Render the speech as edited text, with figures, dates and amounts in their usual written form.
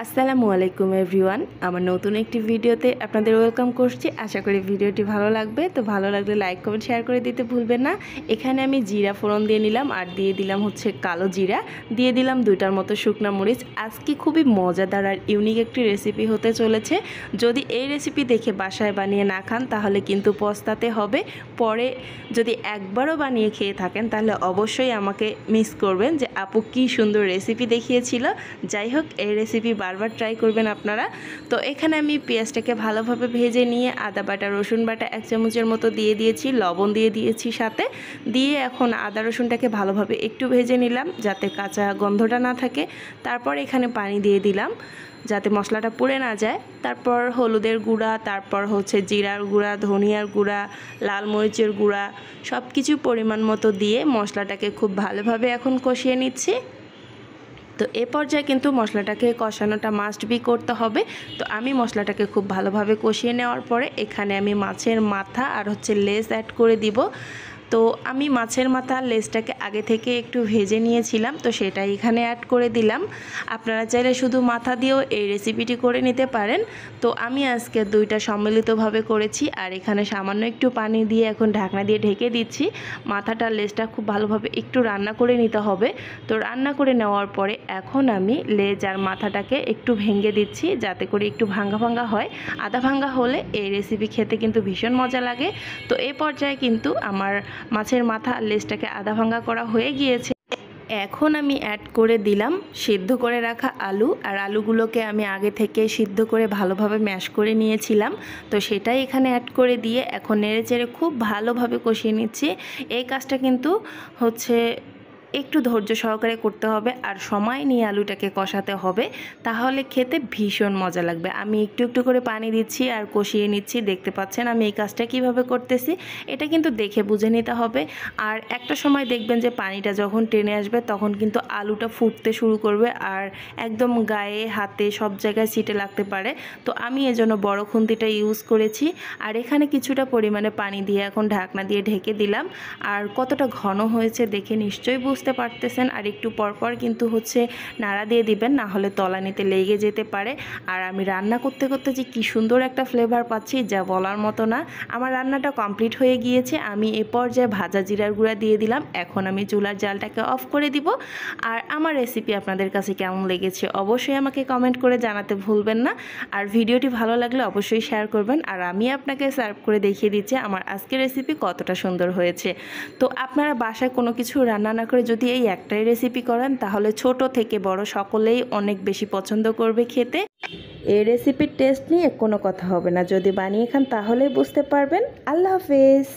আসসালামু আলাইকুম এভরিওয়ান, আমার নতুন একটি ভিডিওতে আপনাদের ওয়েলকাম করছি। আশা করি ভিডিওটি ভালো লাগবে। তো ভালো লাগলে লাইক কমেন্ট শেয়ার করে দিতে ভুলবেন না। এখানে আমি জিরা ফোড়ন দিয়ে নিলাম, আর দিয়ে দিলাম হচ্ছে কালো জিরা, দিয়ে দিলাম 2টার মতো শুকনো মরিচ। আজকে খুবই মজাদার আর ইউনিক একটি রেসিপি হতে চলেছে। যদি এই রেসিপি দেখে বাসায় বানিয়ে না খান তাহলে কিন্তু পস্তাতে হবে। পরে যদি একবারও বানিয়ে খেয়ে থাকেন তাহলে অবশ্যই আমাকে মিস করবেন যে আপু কী সুন্দর রেসিপি দেখিয়েছিল। যাই হোক, এই রেসিপি বারবার ট্রাই করবেন আপনারা। তো এখানে আমি পেঁয়াজটাকে ভালোভাবে ভেজে নিয়ে আদা বাটা রসুন বাটা 1 চামচের মতো দিয়ে দিয়েছি, লবণ দিয়ে দিয়েছি সাথে, দিয়ে এখন আদা রসুনটাকে ভালোভাবে একটু ভেজে নিলাম যাতে কাঁচা গন্ধটা না থাকে। তারপর এখানে পানি দিয়ে দিলাম যাতে মশলাটা পুড়ে না যায়। তারপর হলুদের গুঁড়া, তারপর হচ্ছে জিরার গুঁড়া, ধনিয়ার গুঁড়া, লাল মরিচের গুঁড়া সব কিছু পরিমাণ মতো দিয়ে মশলাটাকে খুব ভালোভাবে এখন কষিয়ে নিচ্ছি। তো এ পর্যায়ে কিন্তু মশলাটাকে কষানোটা মাস্ট বি করতে হবে। তো আমি মশলাটাকে খুব ভালোভাবে কষিয়ে নেওয়ার পরে এখানে আমি মাছের মাথা আর হচ্ছে লেজ অ্যাড করে দিব। তো আমি মাছের মাথা লেজটাকে আগে থেকে একটু ভেজে নিয়েছিলাম, তো সেটা এখানে অ্যাড করে দিলাম। আপনারা চাইলে শুধু মাথা দিয়েও এই রেসিপিটি করে নিতে পারেন। তো আমি আজকে 2টা সম্মিলিতভাবে করেছি, আর এখানে সামান্য একটু পানি দিয়ে এখন ঢাকনা দিয়ে ঢেকে দিচ্ছি। মাথাটা লেজটা খুব ভালোভাবে একটু রান্না করে নিতে হবে। তো রান্না করে নেওয়ার পরে এখন আমি লেজ আর মাথাটাকে একটু ভেঙে দিচ্ছি যাতে করে একটু ভাঙ্গা ভাঙ্গা হয়। আধা ভাঙ্গা হলে এই রেসিপি খেতে কিন্তু ভীষণ মজা লাগে। তো এই পর্যায়ে কিন্তু আমার মাছের মাথা আর লেজটাকে আধা ভাঙ্গা করা হয়ে গিয়েছে। এখন আমি অ্যাড করে দিলাম সিদ্ধ করে রাখা আলু, আর আলুগুলোকে আমি আগে থেকে সিদ্ধ করে ভালোভাবে ম্যাশ করে নিয়েছিলাম। তো সেটাই এখানে অ্যাড করে দিয়ে এখন নেড়েচেড়ে খুব ভালোভাবে কষিয়ে নিচ্ছি। এই কাজটা কিন্তু হচ্ছে একটু ধৈর্য সহকারে করতে হবে আর সময় নিয়ে আলুটাকে কষাতে হবে, তাহলে খেতে ভীষণ মজা লাগবে। আমি একটু একটু করে পানি দিচ্ছি আর কষিয়ে নিচ্ছি। দেখতে পাচ্ছেন আমি এই কাজটা কিভাবে করতেছি, এটা কিন্তু দেখে বুঝে নিতে হবে। আর একটা সময় দেখবেন যে পানিটা যখন টেনে আসবে তখন কিন্তু আলুটা ফুটতে শুরু করবে আর একদম গায়ে হাতে সব জায়গায় ছিটে লাগতে পারে। তো আমি এজন্য বড় খুন্তিটা ইউজ করেছি, আর এখানে কিছুটা পরিমাণে পানি দিয়ে এখন ঢাকনা দিয়ে ঢেকে দিলাম। আর কতটা ঘন হয়েছে দেখে নিশ্চয়ই বুঝতে পারতেছেন। আর একটু পরপর কিন্তু হচ্ছে নাড়া দিয়ে দিবেন, না হলে তলানিতে লেগে যেতে পারে। আর আমি রান্না করতে করতে যে কি সুন্দর একটা ফ্লেভার পাচ্ছি যা বলার মতো না। আমার রান্নাটা কমপ্লিট হয়ে গিয়েছে। আমি এ পর্যায়ে ভাজা জিরার গুঁড়া দিয়ে দিলাম। এখন আমি চুলার জালটাকে অফ করে দিব। আর আমার রেসিপি আপনাদের কাছে কেমন লেগেছে অবশ্যই আমাকে কমেন্ট করে জানাতে ভুলবেন না। আর ভিডিওটি ভালো লাগলে অবশ্যই শেয়ার করবেন। আর আমি আপনাকে সার্ভ করে দেখিয়ে দিচ্ছি আমার আজকের রেসিপি কতটা সুন্দর হয়েছে। তো আপনারা বাসায় কোনো কিছু রান্না না করে যদি এই একটাই রেসিপি করেন তাহলে ছোট থেকে বড় সকলেই অনেক বেশি পছন্দ করবে খেতে। এই রেসিপির টেস্ট নিয়ে কোনো কথা হবে না, যদি বানিয়ে খান তাহলেই বুঝতে পারবেন। আল্লাহ হাফেজ।